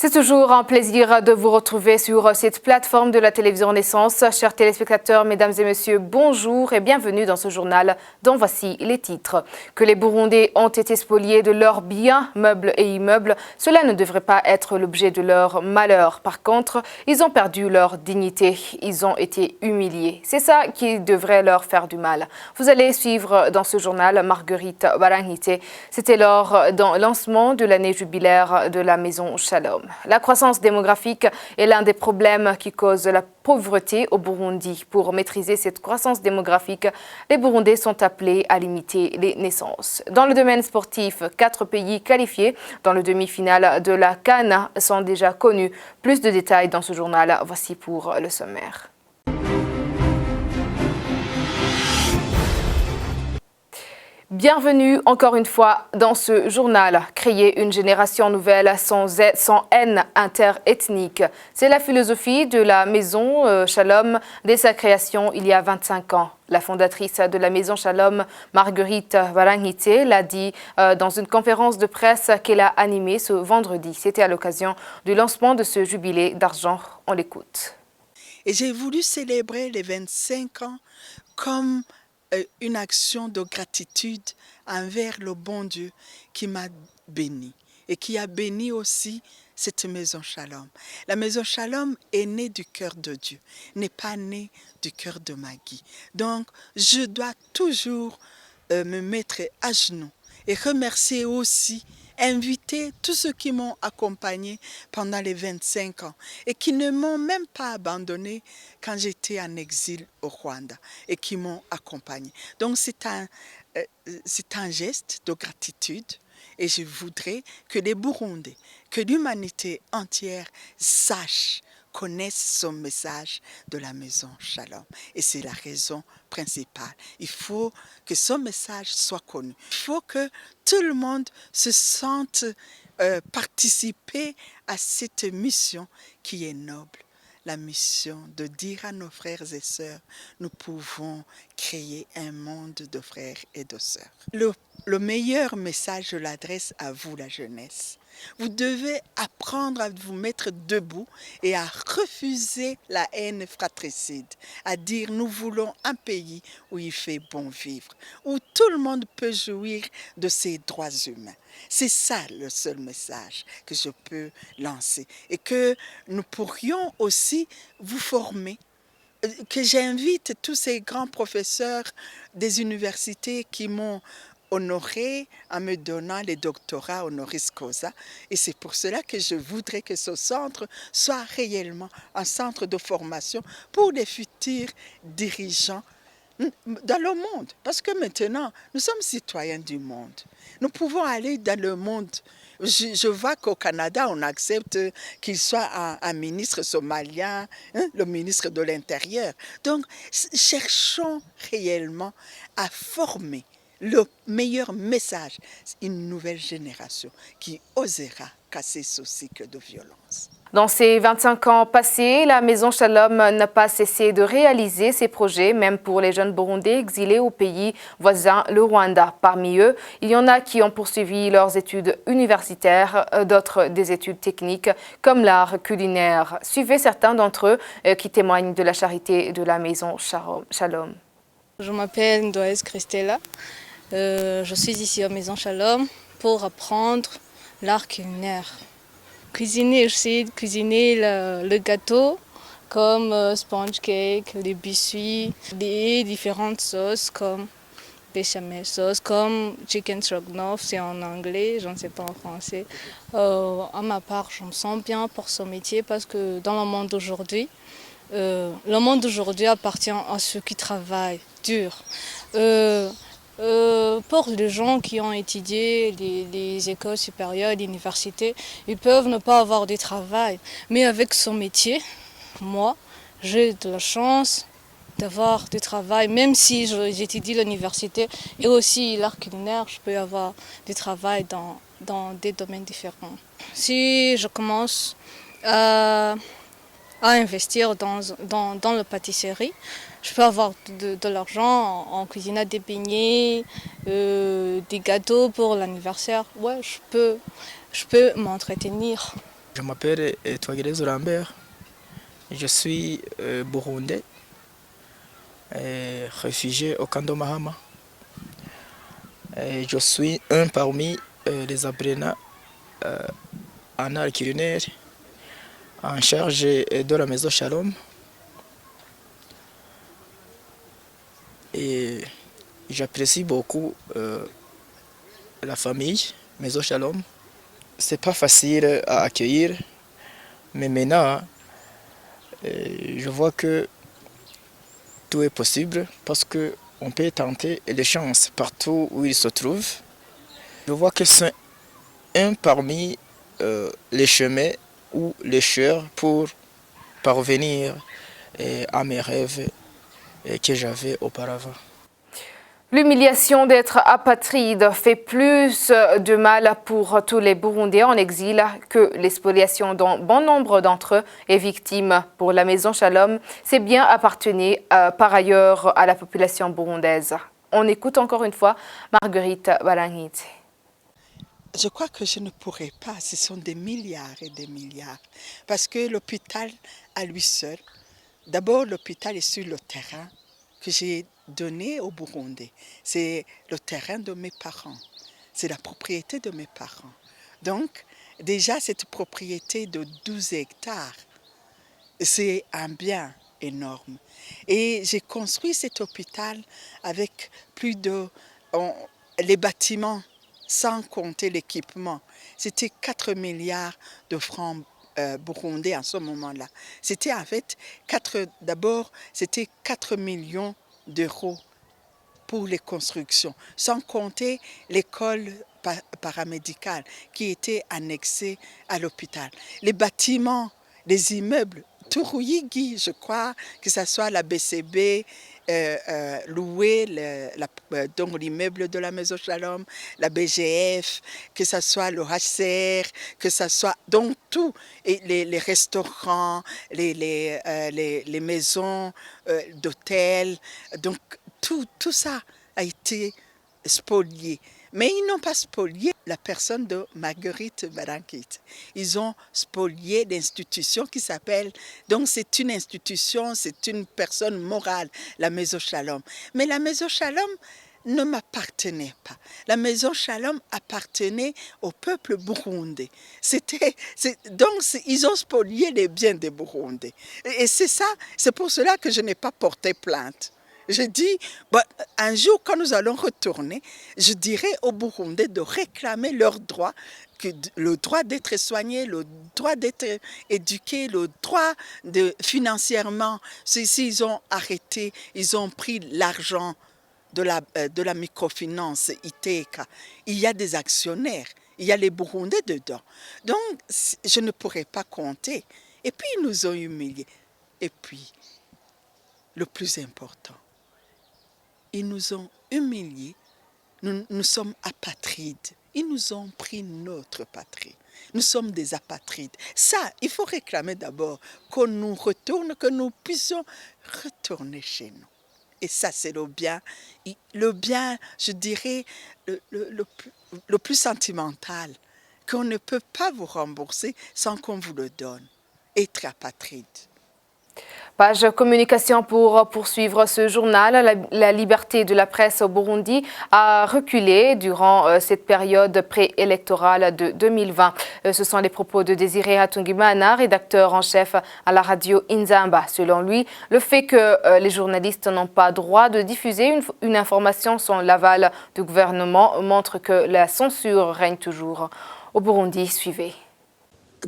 C'est toujours un plaisir de vous retrouver sur cette plateforme de la télévision Renaissance. Chers téléspectateurs, mesdames et messieurs, bonjour et bienvenue dans ce journal dont voici les titres. Que les Burundais ont été spoliés de leurs biens, meubles et immeubles, cela ne devrait pas être l'objet de leur malheur. Par contre, ils ont perdu leur dignité, ils ont été humiliés. C'est ça qui devrait leur faire du mal. Vous allez suivre dans ce journal Marguerite Barangité. C'était lors d'un lancement de l'année jubilaire de la Maison Shalom. La croissance démographique est l'un des problèmes qui cause la pauvreté au Burundi. Pour maîtriser cette croissance démographique, les Burundais sont appelés à limiter les naissances. Dans le domaine sportif, 4 pays qualifiés dans le demi-finale de la CAN sont déjà connus. Plus de détails dans ce journal, voici pour le sommaire. Bienvenue encore une fois dans ce journal. Créer une génération nouvelle sans haine interethnique. C'est la philosophie de la Maison Shalom dès sa création il y a 25 ans. La fondatrice de la Maison Shalom, Marguerite Barangité, l'a dit dans une conférence de presse qu'elle a animée ce vendredi. C'était à l'occasion du lancement de ce jubilé d'argent. On l'écoute. Et j'ai voulu célébrer les 25 ans comme une action de gratitude envers le bon Dieu qui m'a béni et qui a béni aussi cette maison Shalom. La maison Shalom est née du cœur de Dieu, n'est pas née du cœur de Maggie. Donc, je dois toujours me mettre à genoux et remercier aussi, inviter tous ceux qui m'ont accompagné pendant les 25 ans et qui ne m'ont même pas abandonné quand j'étais en exil au Rwanda et qui m'ont accompagné. Donc c'est un geste de gratitude et je voudrais que les Burundais, que l'humanité entière sache, connaissent ce message de la maison Shalom. Et c'est la raison principale. Il faut que ce message soit connu. Il faut que tout le monde se sente participer à cette mission qui est noble. La mission de dire à nos frères et sœurs, nous pouvons créer un monde de frères et de sœurs. Le meilleur message, je l'adresse à vous, la jeunesse. Vous devez apprendre à vous mettre debout et à refuser la haine fratricide, à dire nous voulons un pays où il fait bon vivre, où tout le monde peut jouir de ses droits humains. C'est ça le seul message que je peux lancer et que nous pourrions aussi vous former, que j'invite tous ces grands professeurs des universités qui m'ont honoré en me donnant les doctorats honoris causa. Et c'est pour cela que je voudrais que ce centre soit réellement un centre de formation pour les futurs dirigeants dans le monde. Parce que maintenant, nous sommes citoyens du monde. Nous pouvons aller dans le monde. Je vois qu'au Canada, on accepte qu'il soit un ministre somalien, le ministre de l'Intérieur. Donc, cherchons réellement à former le meilleur message, une nouvelle génération qui osera casser ce cycle de violence. Dans ces 25 ans passés, la Maison Shalom n'a pas cessé de réaliser ses projets, même pour les jeunes Burundais exilés au pays voisin, le Rwanda. Parmi eux, il y en a qui ont poursuivi leurs études universitaires, d'autres des études techniques, comme l'art culinaire. Suivez certains d'entre eux qui témoignent de la charité de la Maison Shalom. Je m'appelle Ndoès Christella. Je suis ici à Maison Shalom pour apprendre l'art culinaire. Cuisiner aussi, cuisiner le gâteau comme sponge cake, les biscuits, les différentes sauces comme béchamel sauce, comme chicken stroganoff, c'est en anglais, je ne sais pas en français. À ma part, je me sens bien pour ce métier parce que dans le monde d'aujourd'hui, appartient à ceux qui travaillent dur. Pour les gens qui ont étudié les écoles supérieures, l'université, ils peuvent ne pas avoir de travail. Mais avec ce métier, moi, j'ai de la chance d'avoir du travail. Même si j'étudie l'université et aussi l'art culinaire, je peux avoir du travail dans des domaines différents. Si je commence à investir dans la pâtisserie, je peux avoir de l'argent en cuisinant des beignets, des gâteaux pour l'anniversaire. Ouais, je peux m'entretenir Je m'appelle Twagirez Lambert, je suis burundais, réfugié au camp de Mahama. Je suis un parmi les apprenants en art culinaire en charge de la maison Shalom. Et j'apprécie beaucoup la famille, Maison Shalom. C'est pas facile à accueillir, mais maintenant, je vois que tout est possible parce qu'on peut tenter les chances partout où il se trouve. Je vois que c'est un parmi les chemins ou les cheurs pour parvenir à mes rêves que j'avais auparavant. L'humiliation d'être apatride fait plus de mal pour tous les Burundais en exil que l'expoliation dont bon nombre d'entre eux est victime. Pour la Maison Shalom, c'est bien appartenait par ailleurs à la population burundaise. On écoute encore une fois Marguerite Balangit. Je crois que je ne pourrais pas, ce sont des milliards et des milliards. Parce que l'hôpital à lui seul, d'abord l'hôpital est sur le terrain que j'ai donné au Burundi. C'est le terrain de mes parents, c'est la propriété de mes parents. Donc déjà cette propriété de 12 hectares, c'est un bien énorme. Et j'ai construit cet hôpital avec plus de... les bâtiments, sans compter l'équipement. C'était 4 milliards de francs burundais en ce moment-là. C'était en fait, d'abord, c'était 4 millions d'euros pour les constructions, sans compter l'école paramédicale qui était annexée à l'hôpital. Les bâtiments, les immeubles, Tourouyigi, je crois, que ce soit la BCB, louer donc l'immeuble de la Maison Shalom, la BGF, que ce soit le HCR, que ce soit donc tout, et les restaurants, les maisons d'hôtel, donc tout ça a été spolié. Mais ils n'ont pas spolié la personne de Marguerite Balangit. Ils ont spolié l'institution qui s'appelle... Donc c'est une institution, c'est une personne morale, la Maison Shalom. Mais la Maison Shalom ne m'appartenait pas. La Maison Shalom appartenait au peuple burundais. Donc ils ont spolié les biens des Burundais. Et c'est ça, c'est pour cela que je n'ai pas porté plainte. Je dis, un jour, quand nous allons retourner, je dirai aux Burundais de réclamer leurs droits, le droit d'être soigné, le droit d'être éduqué, le droit financièrement. S'ils ont arrêté, ils ont pris l'argent de la microfinance ITECA. Il y a des actionnaires, il y a les Burundais dedans. Donc, je ne pourrais pas compter. Et puis, ils nous ont humiliés. Et puis, le plus important, ils nous ont humiliés, nous sommes apatrides. Ils nous ont pris notre patrie. Nous sommes des apatrides. Ça, il faut réclamer d'abord qu'on nous retourne, que nous puissions retourner chez nous. Et ça, c'est le bien, je dirais, le plus sentimental, qu'on ne peut pas vous rembourser sans qu'on vous le donne. Être apatride. Page communication pour poursuivre ce journal. La liberté de la presse au Burundi a reculé durant cette période préélectorale de 2020. Ce sont les propos de Désiré Hatungimana, rédacteur en chef à la radio Inzamba. Selon lui, le fait que les journalistes n'ont pas droit de diffuser une information sans l'aval du gouvernement montre que la censure règne toujours au Burundi. Suivez.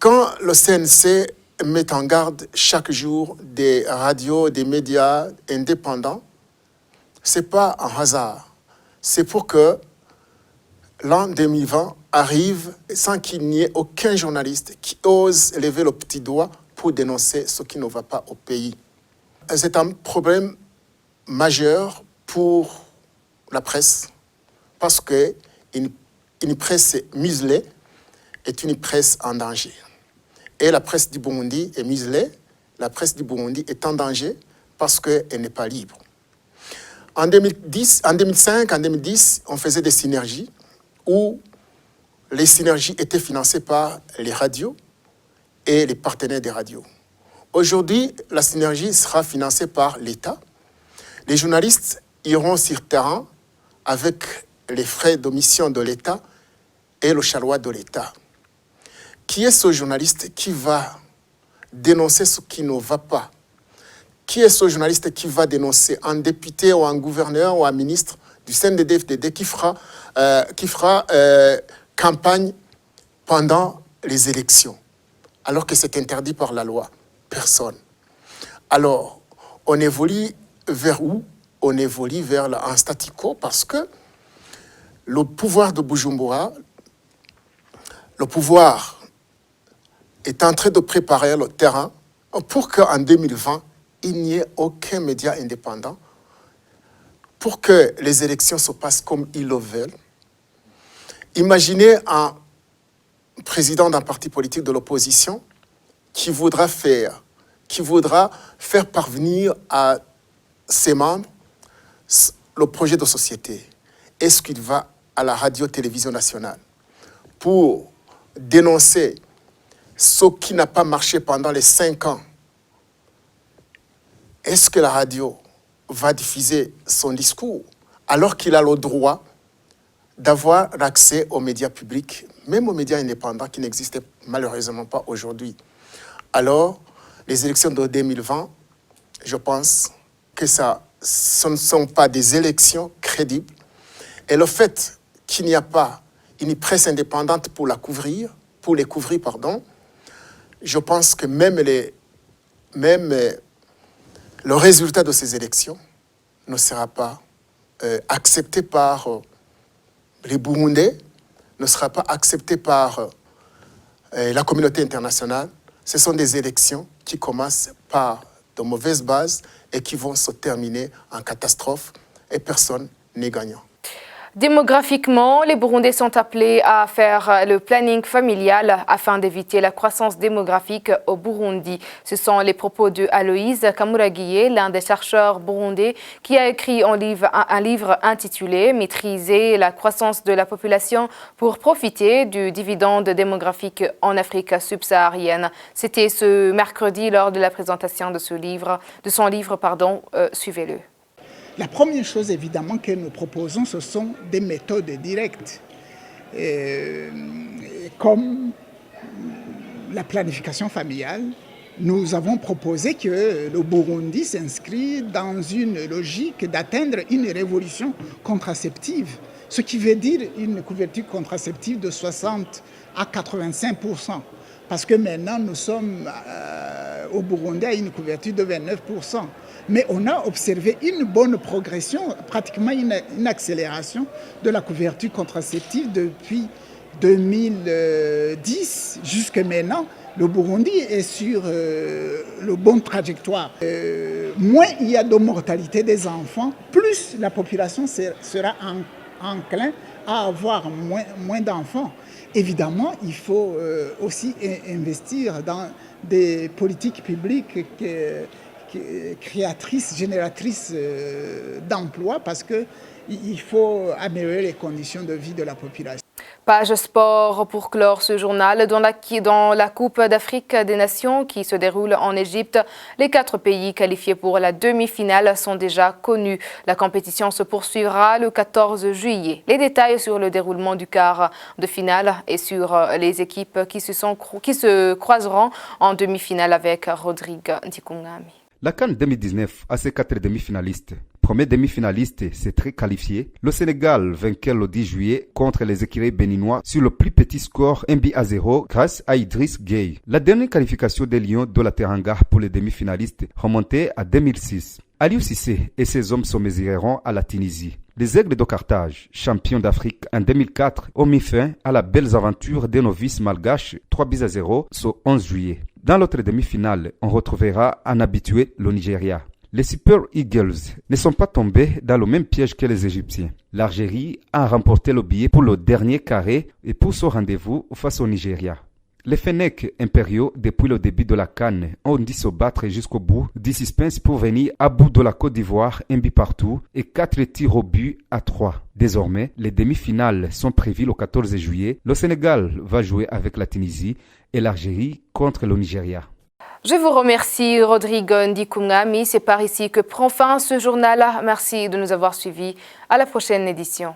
Quand le CNC met en garde chaque jour des radios, des médias indépendants, ce n'est pas un hasard. C'est pour que l'an 2020 arrive sans qu'il n'y ait aucun journaliste qui ose lever le petit doigt pour dénoncer ce qui ne va pas au pays. C'est un problème majeur pour la presse parce qu'une presse muselée est une presse en danger. Et la presse du Burundi est muselée, la presse du Burundi est en danger parce qu'elle n'est pas libre. En 2005, en 2010, on faisait des synergies où les synergies étaient financées par les radios et les partenaires des radios. Aujourd'hui, la synergie sera financée par l'État. Les journalistes iront sur terrain avec les frais de mission de l'État et le chalois de l'État. Qui est ce journaliste qui va dénoncer ce qui ne va pas? Qui est ce journaliste qui va dénoncer? Un député ou un gouverneur ou un ministre du CNDD-FDD qui fera campagne pendant les élections, alors que c'est interdit par la loi? Personne. Alors, on évolue vers où? On évolue vers un statu quo parce que le pouvoir de Bujumbura, le pouvoir est en train de préparer le terrain pour qu'en 2020, il n'y ait aucun média indépendant, pour que les élections se passent comme ils le veulent. Imaginez un président d'un parti politique de l'opposition qui voudra faire parvenir à ses membres le projet de société. Est-ce qu'il va à la radio-télévision nationale pour dénoncer ce qui n'a pas marché pendant les 5 ans? Est-ce que la radio va diffuser son discours alors qu'il a le droit d'avoir accès aux médias publics, même aux médias indépendants qui n'existaient malheureusement pas aujourd'hui? Alors, les élections de 2020, je pense que ce ne sont pas des élections crédibles. Et le fait qu'il n'y a pas une presse indépendante pour les couvrir, je pense que même le résultat de ces élections ne sera pas accepté par les Burundais, ne sera pas accepté par la communauté internationale. Ce sont des élections qui commencent par de mauvaises bases et qui vont se terminer en catastrophe et personne n'est gagnant. Démographiquement, les Burundais sont appelés à faire le planning familial afin d'éviter la croissance démographique au Burundi. Ce sont les propos de Aloïse Kamuragiye, l'un des chercheurs burundais, qui a écrit un livre intitulé « Maîtriser la croissance de la population pour profiter du dividende démographique en Afrique subsaharienne ». C'était ce mercredi lors de la présentation de son livre. Suivez-le. La première chose, évidemment, que nous proposons, ce sont des méthodes directes, comme la planification familiale. Nous avons proposé que le Burundi s'inscrit dans une logique d'atteindre une révolution contraceptive, ce qui veut dire une couverture contraceptive de 60 à 85%. Parce que maintenant, nous sommes au Burundi à une couverture de 29%. Mais on a observé une bonne progression, pratiquement une accélération de la couverture contraceptive depuis 2010 jusqu'à maintenant. Le Burundi est sur le bon trajectoire. Moins il y a de mortalité des enfants, plus la population sera enclin à avoir moins d'enfants. Évidemment, il faut aussi investir dans des politiques publiques créatrices, génératrices d'emplois, parce qu'il faut améliorer les conditions de vie de la population. Page sport pour clore ce journal. Dans la Coupe d'Afrique des Nations qui se déroule en Égypte, les 4 pays qualifiés pour la demi-finale sont déjà connus. La compétition se poursuivra le 14 juillet. Les détails sur le déroulement du quart de finale et sur les équipes qui se croiseront en demi-finale avec Rodrigue Ndikungami. La CAN 2019 a ses 4 demi-finalistes. Premier demi-finaliste s'est très qualifié. Le Sénégal vainquait le 10 juillet contre les écuries béninois sur le plus petit score 1-0 grâce à Idriss Gueye. La dernière qualification des Lions de la Teranga pour les demi-finalistes remontait à 2006. Aliou Cissé et ses hommes se mesureront à la Tunisie. Les Aigles de Carthage, champions d'Afrique en 2004, ont mis fin à la belle aventure des novices malgaches 3-0 ce 11 juillet. Dans l'autre demi-finale, on retrouvera un habitué, le Nigeria. Les Super Eagles ne sont pas tombés dans le même piège que les Égyptiens. L'Algérie a remporté le billet pour le dernier carré et pour son rendez-vous face au Nigeria. Les Fennecs impériaux, depuis le début de la CAN, ont dû se battre jusqu'au bout du suspense pour venir à bout de la Côte d'Ivoire, un but partout et 4 tirs au but à 3. Désormais, les demi-finales sont prévues le 14 juillet. Le Sénégal va jouer avec la Tunisie et l'Algérie contre le Nigeria. Je vous remercie, Rodrigo Ndikungami. C'est par ici que prend fin ce journal. Merci de nous avoir suivis. À la prochaine édition.